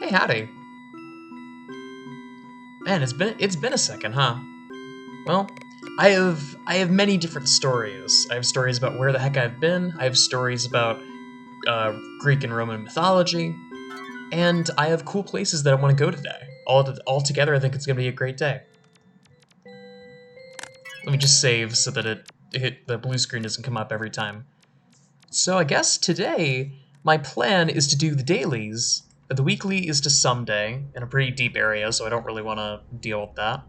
Hey, howdy. Man, it's been a second, huh? Well, I have many different stories. I have stories about where the heck I've been. I have stories about Greek and Roman mythology, and I have cool places that I want to go today. All together, I think it's gonna be a great day. Let me just save so that the blue screen doesn't come up every time. So I guess today my plan is to do the dailies. The weekly is to someday in a pretty deep area, so I don't really want to deal with that.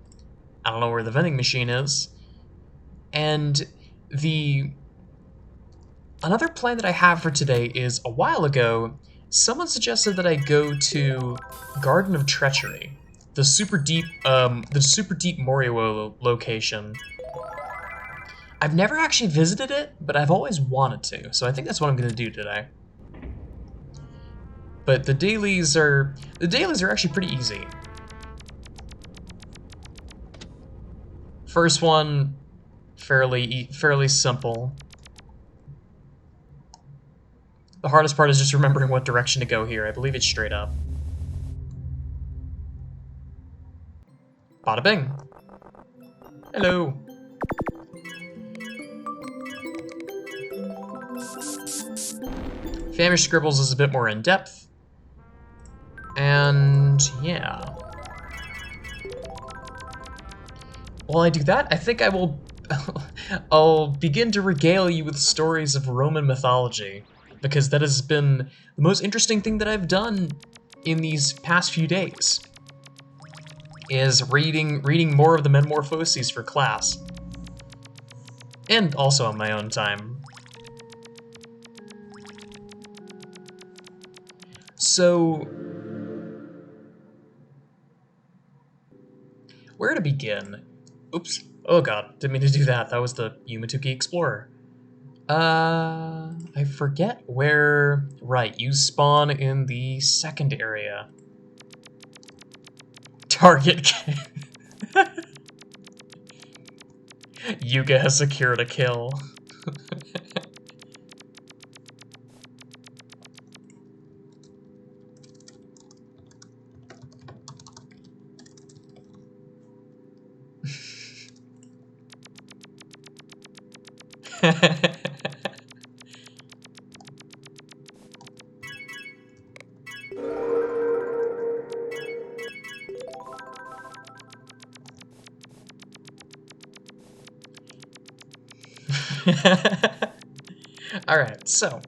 I don't know where the vending machine is. And the another plan that I have for today is a while ago, someone suggested that I go to Garden of Treachery, the super deep Morio location. I've never actually visited it, but I've always wanted to, so I think that's what I'm gonna do today. But the dailies are actually pretty easy. First one, fairly simple. The hardest part is just remembering what direction to go here. I believe it's straight up. Bada bing. Hello. Famished Scribbles is a bit more in depth. And yeah. While I do that, I think I will I'll begin to regale you with stories of Roman mythology, because that has been the most interesting thing that I've done in these past few days, is reading more of the Metamorphoses for class. And also on my own time. So, where to begin? Oops. Oh god, didn't mean to do that. That was the Yumatuki Explorer. I forget where... Right, you spawn in the second area. Target. Yuga has secured a kill. Alright, so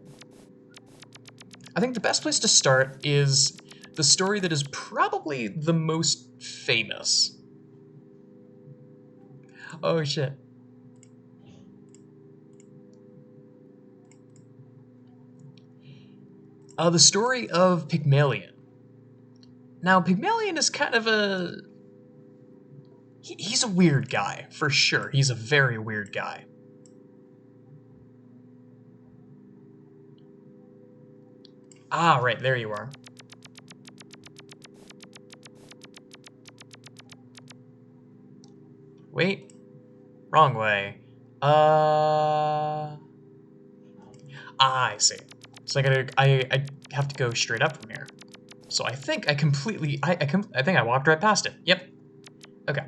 I think the best place to start is the story that is probably the most famous. Oh shit. The story of Pygmalion. Now, Pygmalion is kind of a... He's a weird guy, for sure. He's a very weird guy. Ah, right, there you are. Wait, wrong way. I see. So I have to go straight up from here. So I think I completely, I think I walked right past it. Yep. Okay.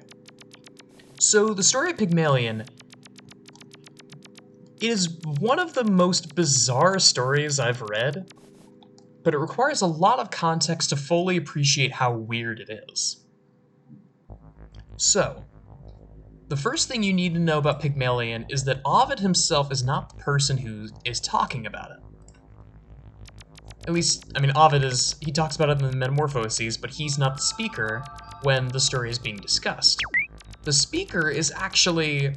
So the story of Pygmalion is one of the most bizarre stories I've read, but it requires a lot of context to fully appreciate how weird it is. So, the first thing you need to know about Pygmalion is that Ovid himself is not the person who is talking about it. At least, I mean, Ovid he talks about it in the Metamorphoses, but he's not the speaker when the story is being discussed. The speaker is actually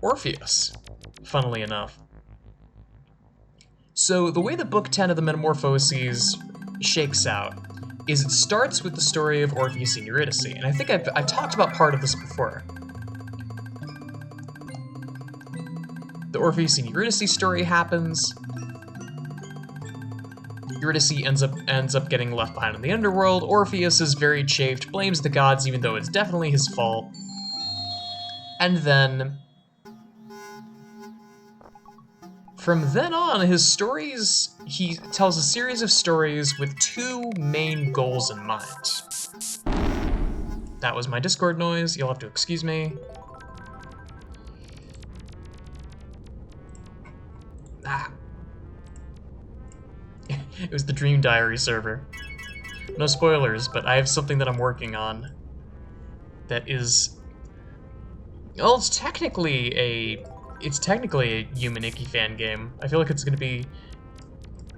Orpheus, funnily enough. So the way that Book 10 of the Metamorphoses shakes out is it starts with the story of Orpheus and Eurydice, and I think I've talked about part of this before. The Orpheus and Eurydice story happens. Eurydice ends up getting left behind in the underworld. Orpheus is very chafed, blames the gods even though it's definitely his fault. And then From then on, his stories, he tells a series of stories with two main goals in mind. That was my Discord noise, you'll have to excuse me. It was the Dream Diary server. No spoilers, but I have something that I'm working on that is... Well, it's technically a Human Icky fan game. I feel like it's going to be...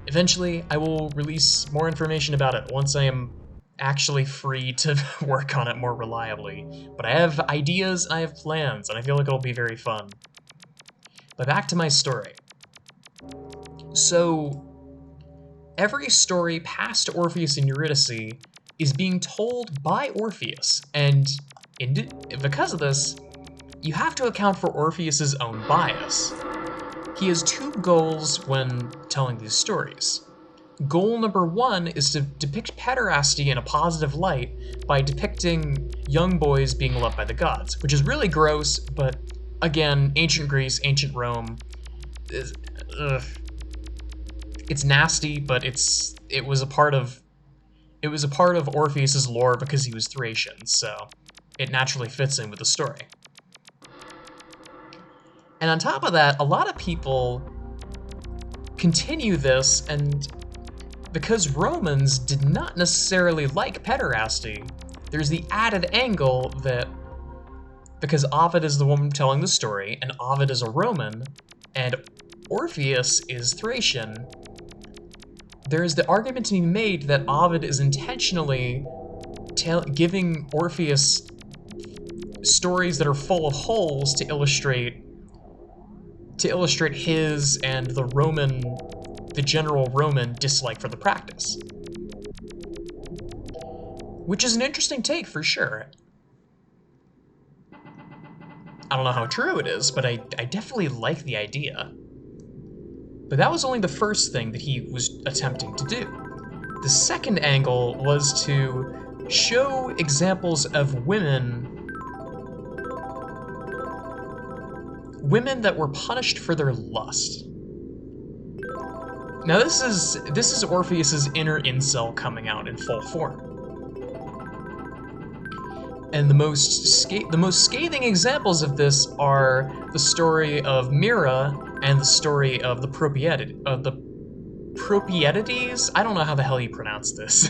Eventually, I will release more information about it once I am actually free to work on it more reliably. But I have ideas, I have plans, and I feel like it'll be very fun. But back to my story. So, every story past Orpheus and Eurydice is being told by Orpheus, and because of this, you have to account for Orpheus's own bias. He has two goals when telling these stories. Goal number one is to depict pederasty in a positive light by depicting young boys being loved by the gods, which is really gross, but again, ancient Greece, ancient Rome, it's nasty, but it was a part of Orpheus's lore because he was Thracian, so it naturally fits in with the story. And on top of that, a lot of people continue this, and because Romans did not necessarily like pederasty, there's the added angle that because Ovid is the one telling the story, and Ovid is a Roman, and Orpheus is Thracian, there's the argument to be made that Ovid is intentionally giving Orpheus stories that are full of holes to illustrate his and the general Roman dislike for the practice. Which is an interesting take for sure. I don't know how true it is, but I definitely like the idea. But that was only the first thing that he was attempting to do. The second angle was to show examples of women that were punished for their lust. Now this is Orpheus's inner incel coming out in full form. And the most scathing examples of this are the story of Mira and the story of the Propietides. I don't know how the hell you pronounce this.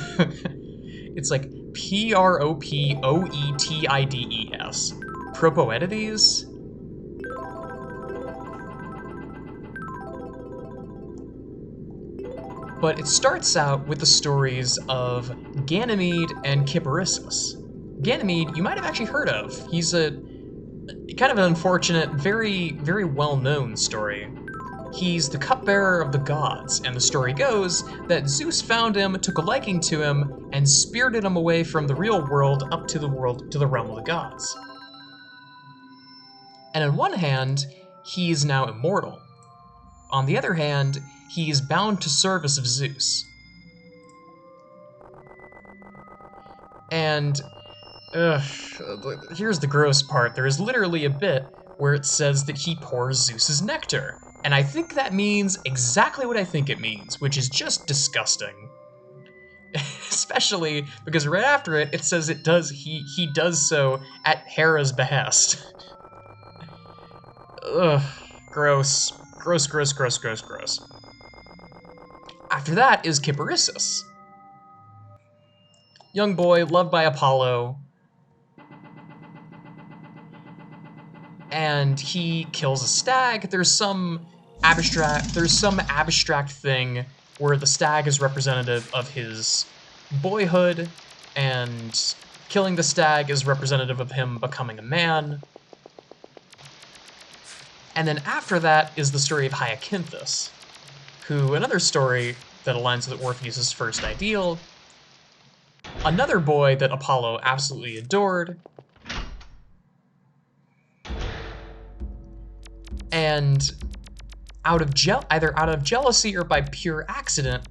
It's like Propoetides. Propoetides? But it starts out with the stories of Ganymede and Kyparissus. Ganymede, you might have actually heard of. He's a kind of an unfortunate, very, very well-known story. He's the cupbearer of the gods, and the story goes that Zeus found him, took a liking to him, and spirited him away from the real world up to the realm of the gods. And on one hand, he is now immortal. On the other hand, he is bound to service of Zeus. And here's the gross part. There is literally a bit where it says that he pours Zeus's nectar. And I think that means exactly what I think it means, which is just disgusting. Especially because right after it, it says he does so at Hera's behest. Ugh, gross. Gross, gross, gross, gross, gross. After that is Kyparissus. Young boy, loved by Apollo, and he kills a stag. There's some abstract thing where the stag is representative of his boyhood, and killing the stag is representative of him becoming a man. And then after that is the story of Hyacinthus, who, another story that aligns with Orpheus's first ideal, another boy that Apollo absolutely adored, and either out of jealousy or by pure accident,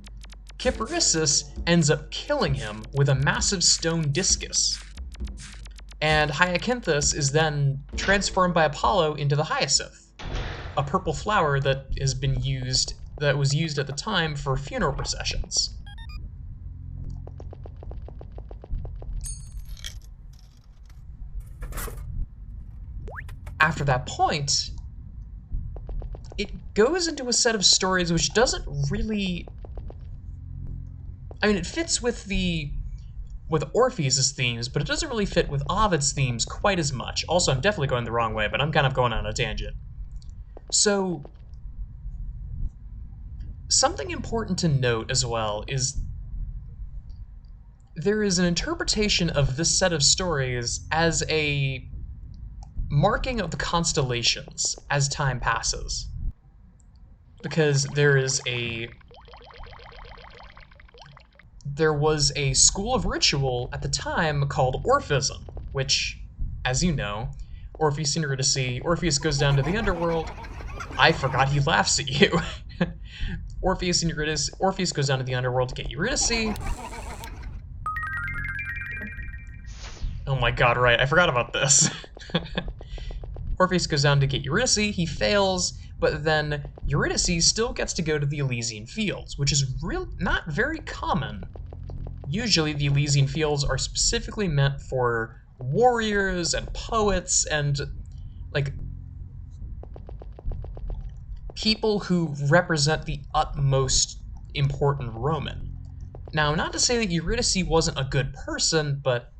Kyparissus ends up killing him with a massive stone discus. And Hyacinthus is then transformed by Apollo into the Hyacinth, a purple flower that was used at the time for funeral processions. After that point, it goes into a set of stories which doesn't really... I mean, it fits with Orpheus's themes, but it doesn't really fit with Ovid's themes quite as much. Also, I'm definitely going the wrong way, but I'm kind of going on a tangent. So, something important to note as well is there is an interpretation of this set of stories as a marking of the constellations as time passes. Because there was a school of ritual at the time called Orphism, which, as you know, Orpheus and Eurydice, Orpheus goes down to the underworld. I forgot he laughs at you. Orpheus and Eurydice, Orpheus goes down to the underworld to get Eurydice. Oh my god, right, I forgot about this. Orpheus goes down to get Eurydice, he fails, but then Eurydice still gets to go to the Elysian Fields, which is not very common. Usually the Elysian Fields are specifically meant for warriors and poets and, like, people who represent the utmost important Roman. Now, not to say that Eurydice wasn't a good person, but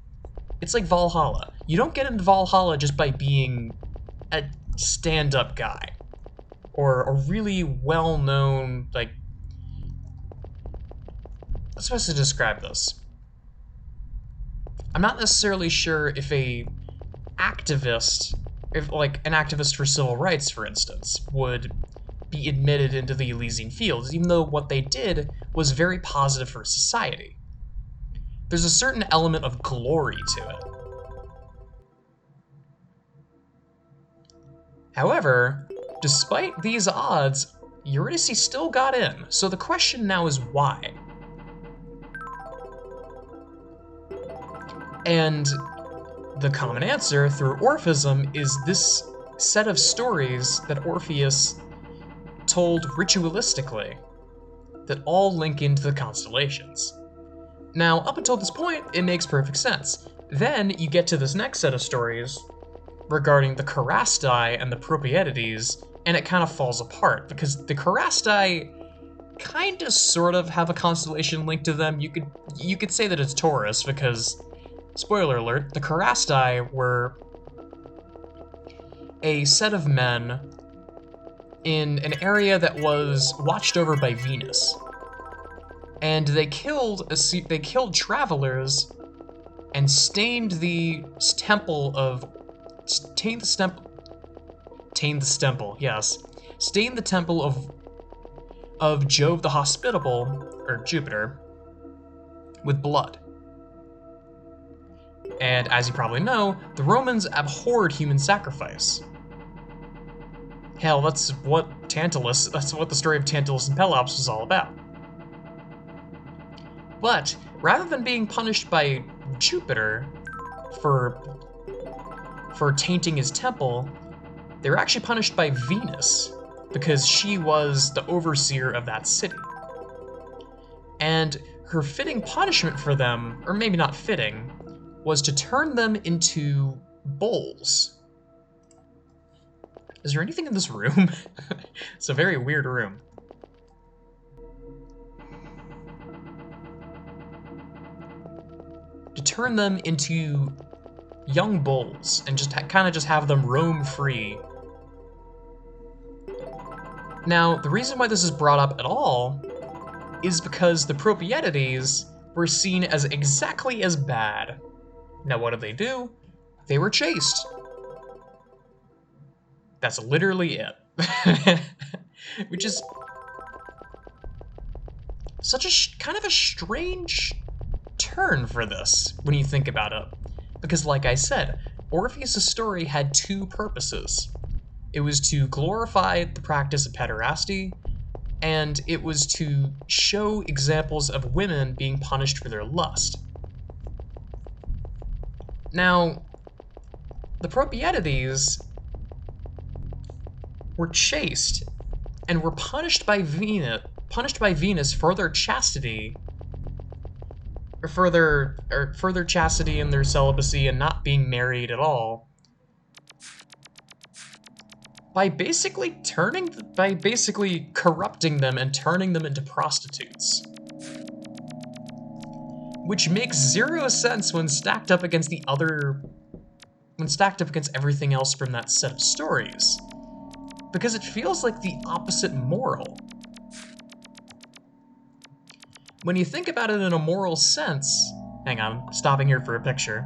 it's like Valhalla. You don't get into Valhalla just by being a stand-up guy. Or a really well-known, like... I'm supposed to describe this. I'm not necessarily sure if an activist for civil rights, for instance, would be admitted into the Elysian Fields, even though what they did was very positive for society. There's a certain element of glory to it. However, despite these odds, Eurydice still got in, so the question now is why? And the common answer through Orphism is this set of stories that Orpheus told ritualistically that all link into the constellations. Now, up until this point, it makes perfect sense. Then you get to this next set of stories regarding the Chorasti and the Propietides, and it kind of falls apart, because the Chorasti kind of sort of have a constellation linked to them. You could say that it's Taurus, because, spoiler alert, the Chorasti were a set of men in an area that was watched over by Venus. And they killed travelers and stained the temple of Stained the temple of Jove the Hospitable, or Jupiter, with blood. And as you probably know, the Romans abhorred human sacrifice. Hell, that's what the story of Tantalus and Pelops was all about. But rather than being punished by Jupiter for tainting his temple, they were actually punished by Venus, because she was the overseer of that city. And her fitting punishment for them, or maybe not fitting, was to turn them into bowls. Is there anything in this room? It's a very weird room. To turn them into young bulls and just kind of have them roam free. Now, the reason why this is brought up at all is because the Propietides were seen as exactly as bad. Now, what did they do? They were chaste. That's literally it. Which is such a kind of a strange turn for this when you think about it. Because like I said, Orpheus' story had two purposes. It was to glorify the practice of pederasty, and it was to show examples of women being punished for their lust. Now, the Propietides were chaste and were punished by Venus for their chastity, or further chastity in their celibacy and not being married at all, by basically corrupting them and turning them into prostitutes. Which makes zero sense when stacked up against everything else from that set of stories, because it feels like the opposite moral. When you think about it in a moral sense, hang on, stopping here for a picture.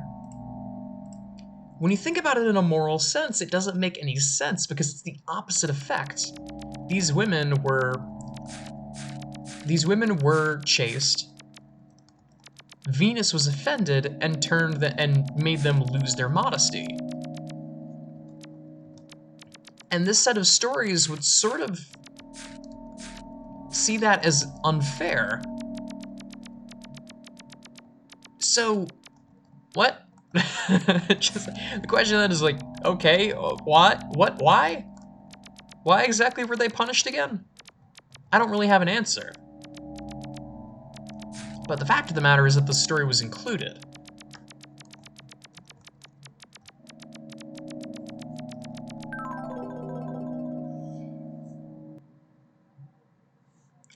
When you think about it in a moral sense, it doesn't make any sense because it's the opposite effect. These women were chaste. Venus was offended and made them lose their modesty. And this set of stories would sort of see that as unfair. So, what? The question then is like, okay, what? Why? Why exactly were they punished again? I don't really have an answer. But the fact of the matter is that the story was included.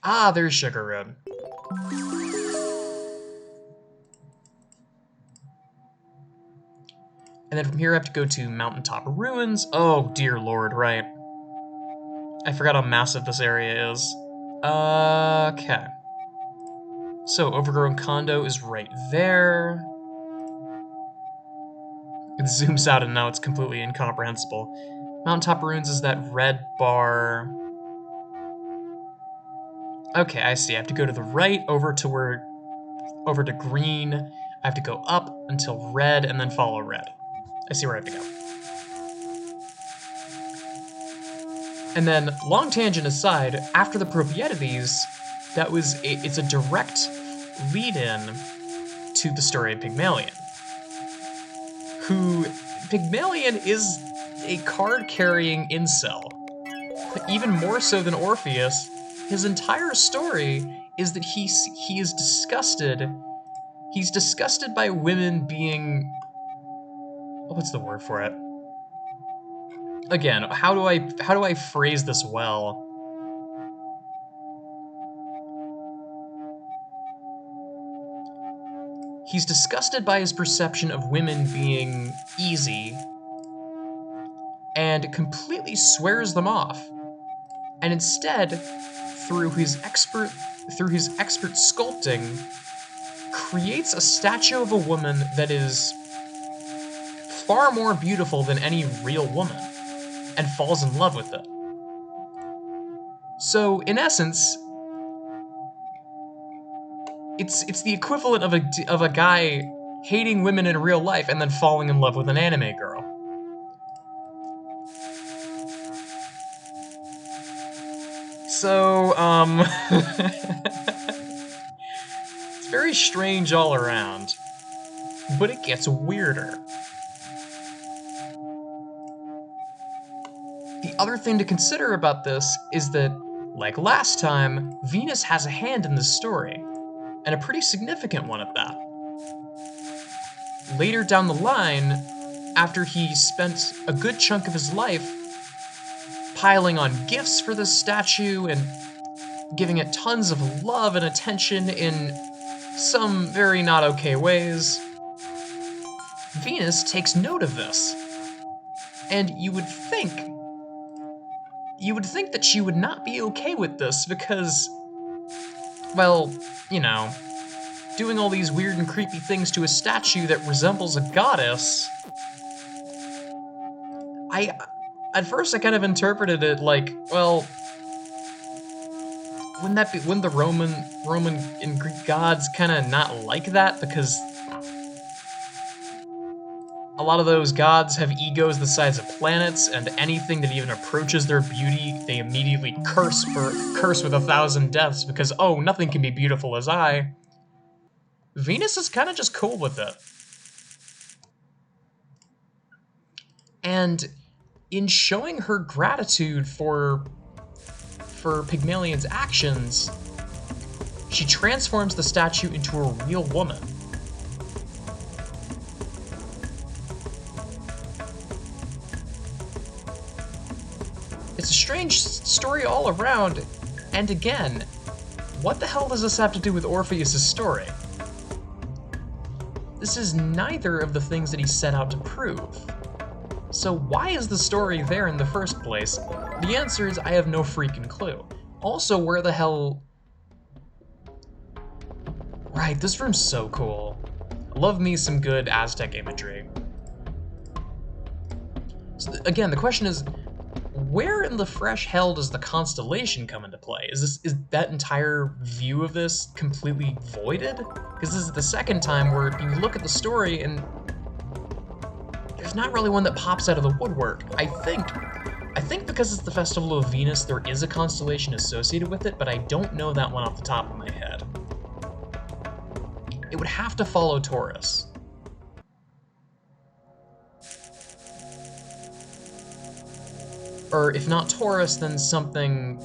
Ah, there's Sugar Road. And then from here I have to go to Mountaintop Ruins. Oh, dear lord, right. I forgot how massive this area is. Okay. So, Overgrown Condo is right there. It zooms out and now it's completely incomprehensible. Mountaintop Ruins is that red bar. Okay, I see. I have to go to the right, over to green. I have to go up until red and then follow red. I see where I have to go. And then, long tangent aside, after the Propietides, it's a direct lead-in to the story of Pygmalion. Pygmalion is a card-carrying incel. Even more so than Orpheus, his entire story is that he is disgusted. He's disgusted by women being... what's the word for it? Again, how do I phrase this well? He's disgusted by his perception of women being easy and completely swears them off. And instead, through his expert sculpting, creates a statue of a woman that is far more beautiful than any real woman, and falls in love with it. So, in essence, it's the equivalent of a guy hating women in real life and then falling in love with an anime girl. So, it's very strange all around, but it gets weirder. The other thing to consider about this is that, like last time, Venus has a hand in this story, and a pretty significant one at that. Later down the line, after he spent a good chunk of his life piling on gifts for this statue and giving it tons of love and attention in some very not okay ways, Venus takes note of this. And you would think that she would not be okay with this because, well, you know, doing all these weird and creepy things to a statue that resembles a goddess. At first I kind of interpreted it like, well, wouldn't the Roman and Greek gods kind of not like that, because a lot of those gods have egos the size of planets, and anything that even approaches their beauty, they immediately curse with 1,000 deaths because, oh, nothing can be beautiful as I. Venus is kind of just cool with it. And in showing her gratitude for Pygmalion's actions, she transforms the statue into a real woman. It's a strange story all around, and again, what the hell does this have to do with Orpheus' story? This is neither of the things that he set out to prove. So why is the story there in the first place? The answer is I have no freaking clue. Also, where the hell... Right, this room's so cool. I love me some good Aztec imagery. So again, the question is, where in the fresh hell does the constellation come into play? Is that entire view of this completely voided? Because this is the second time where you look at the story and there's not really one that pops out of the woodwork. I think because it's the Festival of Venus, there is a constellation associated with it, but I don't know that one off the top of my head. It would have to follow Taurus. Or if not Taurus, then something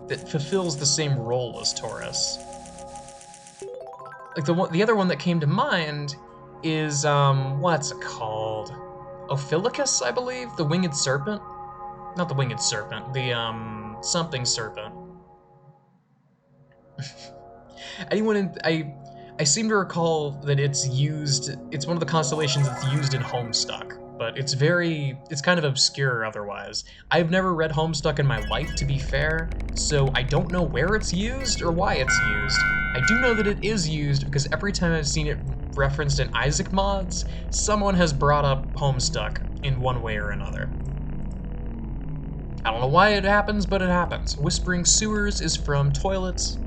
that fulfills the same role as Taurus. Like the other one that came to mind is, what's it called? Ophilicus, I believe? The winged serpent? Not the winged serpent, the, something serpent. I seem to recall that it's one of the constellations that's used in Homestuck, but it's kind of obscure otherwise. I've never read Homestuck in my life, to be fair, so I don't know where it's used or why it's used. I do know that it is used because every time I've seen it referenced in Isaac mods, someone has brought up Homestuck in one way or another. I don't know why it happens, but it happens. Whispering Sewers is from Toilets,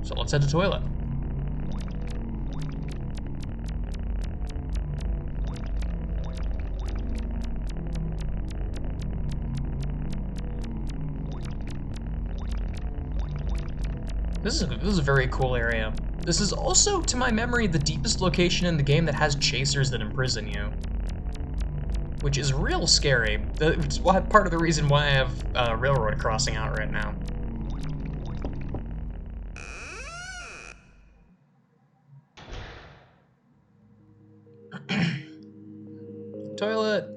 so let's head to Toilet. This is a very cool area. This is also, to my memory, the deepest location in the game that has chasers that imprison you. Which is real scary. It's part of the reason why I have Railroad Crossing out right now. Toilet!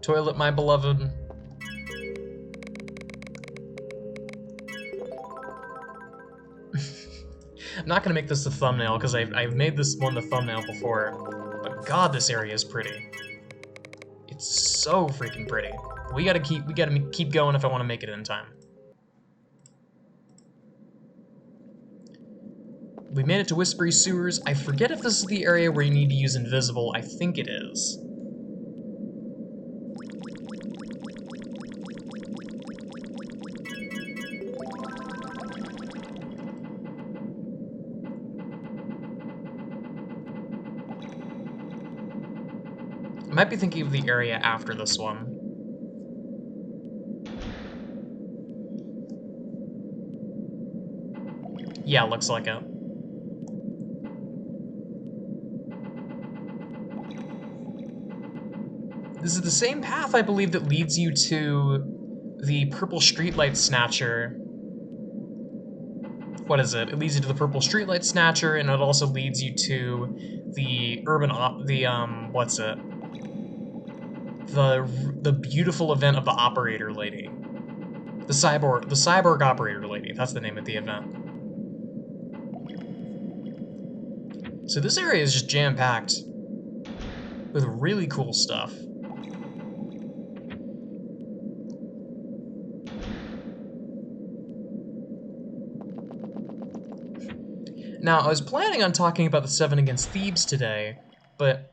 Toilet, my beloved. I'm not gonna make this the thumbnail because I've made this one the thumbnail before, but God, this area is pretty. It's so freaking pretty. We gotta keep going if I want to make it in time. We made it to Whispery Sewers. I forget if this is the area where you need to use Invisible. I think it is. I might be thinking of the area after this one. Yeah, looks like it. This is the same path, I believe, that leads you to the Purple Streetlight Snatcher. What is it? It leads you to the Purple Streetlight Snatcher, and it also leads you to the what's it? The beautiful event of the Operator Lady. The Cyborg Operator Lady, that's the name of the event. So this area is just jam-packed with really cool stuff. Now, I was planning on talking about the 7 Against Thebes today, but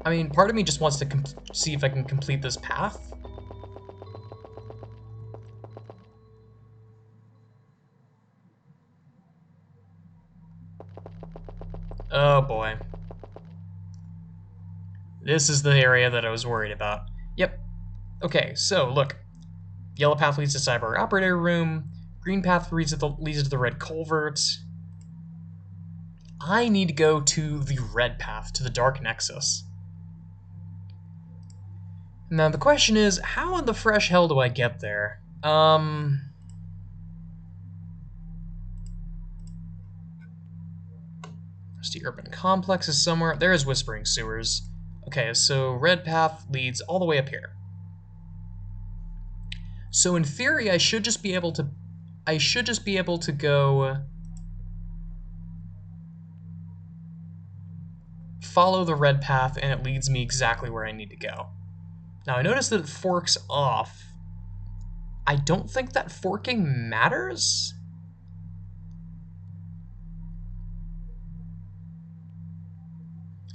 I mean, part of me just wants to see if I can complete this path. Oh boy. This is the area that I was worried about. Yep. Okay, so look. Yellow path leads to Cyborg Operator Room. Green path leads to the Red Culvert. I need to go to the red path, to the Dark Nexus. Now the question is, how in the fresh hell do I get there? Rusty Urban Complex is somewhere. There is Whispering Sewers. Okay, so red path leads all the way up here. So in theory, I should just be able to go follow the red path, and it leads me exactly where I need to go. Now I notice that it forks off. I don't think that forking matters.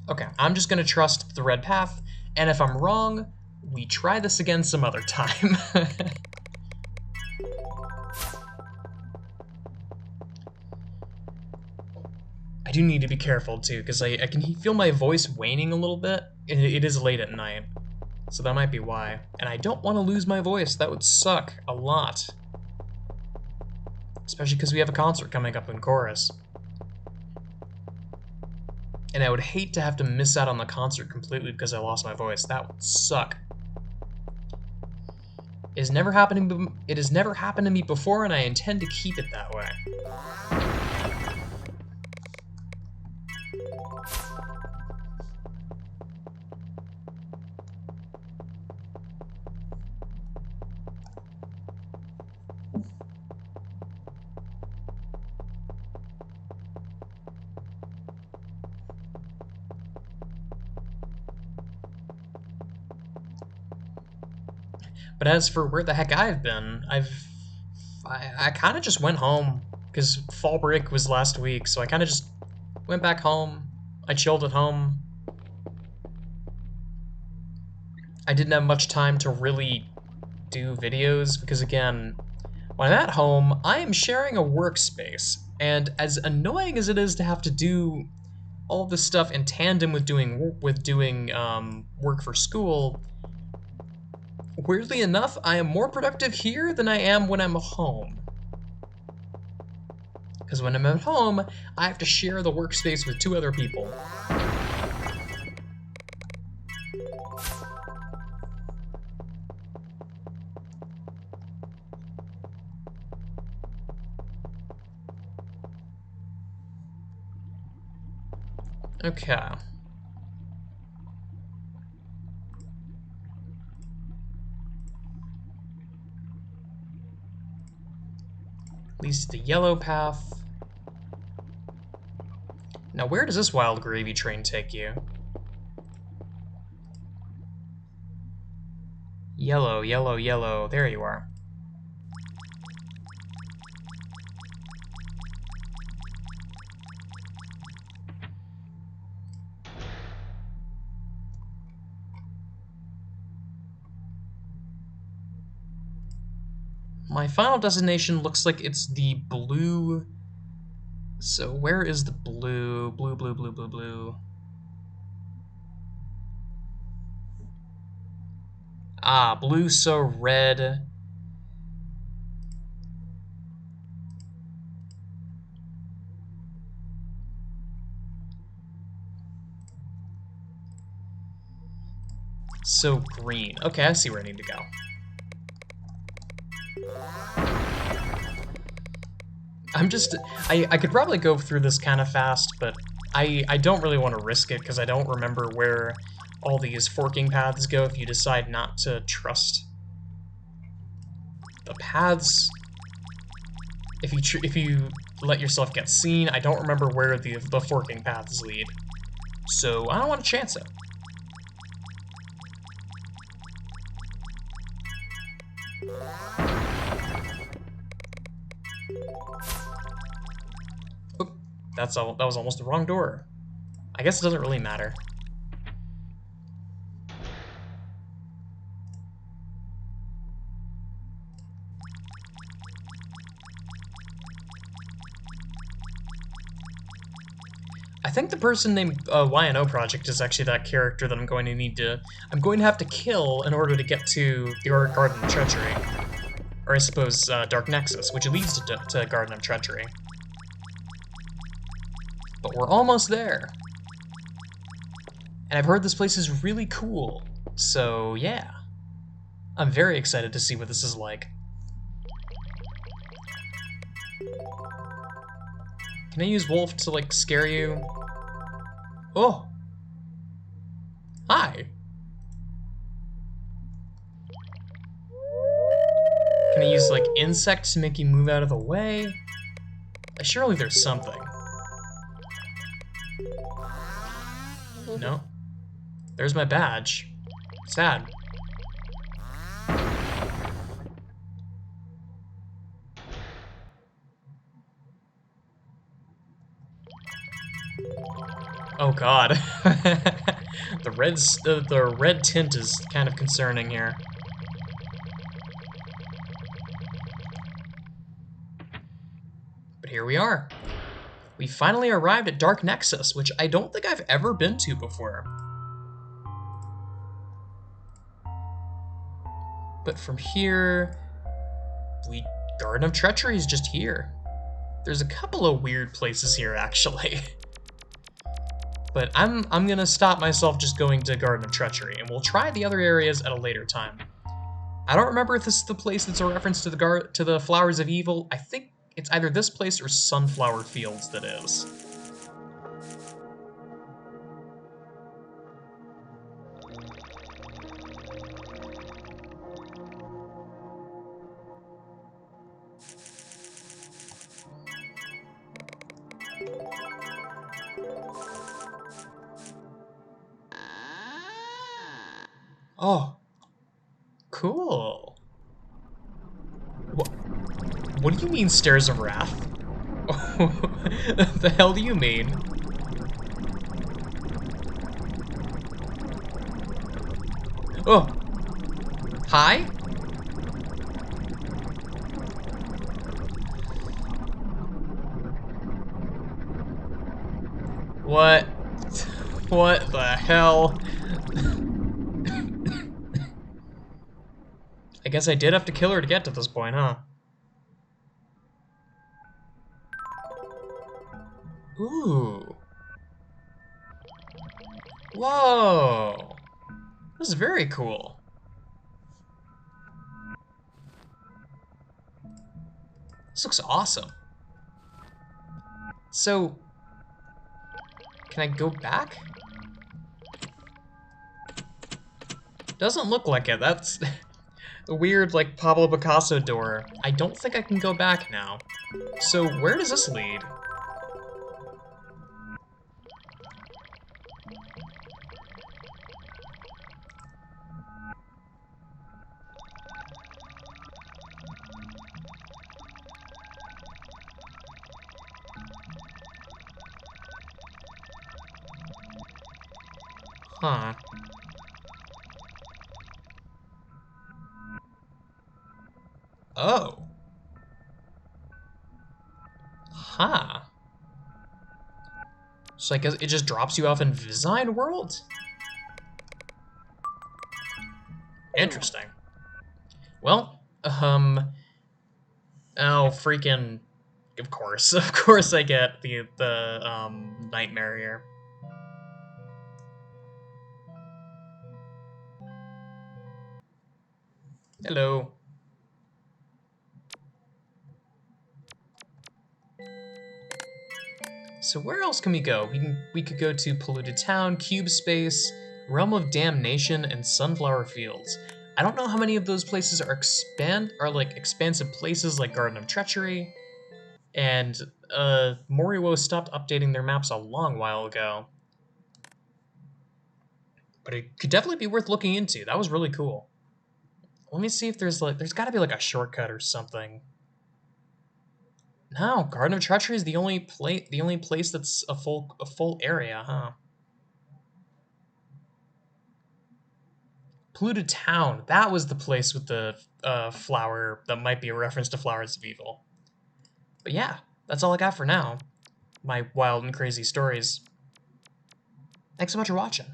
Okay, I'm just gonna trust the red path, and if I'm wrong, we try this again some other time. I do need to be careful too, because I can feel my voice waning a little bit. It is late at night, so that might be why. And I don't want to lose my voice. That would suck a lot. Especially because we have a concert coming up in chorus. And I would hate to have to miss out on the concert completely because I lost my voice. That would suck. It has never happened to me before, and I intend to keep it that way. But as for where the heck I've been, I kind of just went home because fall break was last week, so I kind of just went back home. I chilled at home. I didn't have much time to really do videos because, again, when I'm at home, I am sharing a workspace, and as annoying as it is to have to do all this stuff in tandem with doing work for school, weirdly enough, I am more productive here than I am when I'm home. Because when I'm at home, I have to share the workspace with 2 other people. Okay. Leads to the yellow path. Now, where does this wild gravy train take you? Yellow, yellow, yellow. There you are. My final destination looks like it's the blue. So where is the blue? Blue, blue, blue, blue, blue. Ah, blue, so red. So green. Okay, I see where I need to go. I could probably go through this kind of fast, but I don't really want to risk it because I don't remember where all these forking paths go if you decide not to trust the paths. If you let yourself get seen, I don't remember where the forking paths lead. So I don't want to chance it. Oop, that was almost the wrong door. I guess it doesn't really matter. I think the person named YNO Project is actually that character that I'm going to have to kill in order to get to the Garden of Treachery. Or I suppose Dark Nexus, which leads to Garden of Treachery. But we're almost there. And I've heard this place is really cool. So yeah, I'm very excited to see what this is like. Can I use Wolf to like scare you? Oh, hi. Can I use like insects to make you move out of the way? Surely there's something. No. There's my badge. Sad. Oh god. The red tint is kind of concerning here. But here we are. We finally arrived at Dark Nexus, which I don't think I've ever been to before. But from here, Garden of Treachery is just here. There's a couple of weird places here, actually. But I'm gonna stop myself just going to Garden of Treachery, and we'll try the other areas at a later time. I don't remember if this is the place that's a reference to the Flowers of Evil. I think it's either this place or Sunflower Fields that is. Oh, cool. What do you mean, Stairs of Wrath? The hell do you mean? Oh. Hi? What? What the hell? I guess I did have to kill her to get to this point, huh? Ooh. Whoa. This is very cool. This looks awesome. So, can I go back? Doesn't look like it. That's a weird, like, Pablo Picasso door. I don't think I can go back now. So, where does this lead? Huh. Oh. Huh. So I guess it just drops you off in Design World? Interesting. Well, oh, freaking, of course I get the nightmare here. Hello. So where else can we go? We could go to Polluted Town, Cube Space, Realm of Damnation, and Sunflower Fields. I don't know how many of those places are expansive places like Garden of Treachery, and Moriwo stopped updating their maps a long while ago. But it could definitely be worth looking into. That was really cool. Let me see if there's gotta be like a shortcut or something. No, Garden of Treachery is the only place that's a full area, huh? Polluted Town. That was the place with the flower that might be a reference to Flowers of Evil. But yeah, that's all I got for now. My wild and crazy stories. Thanks so much for watching.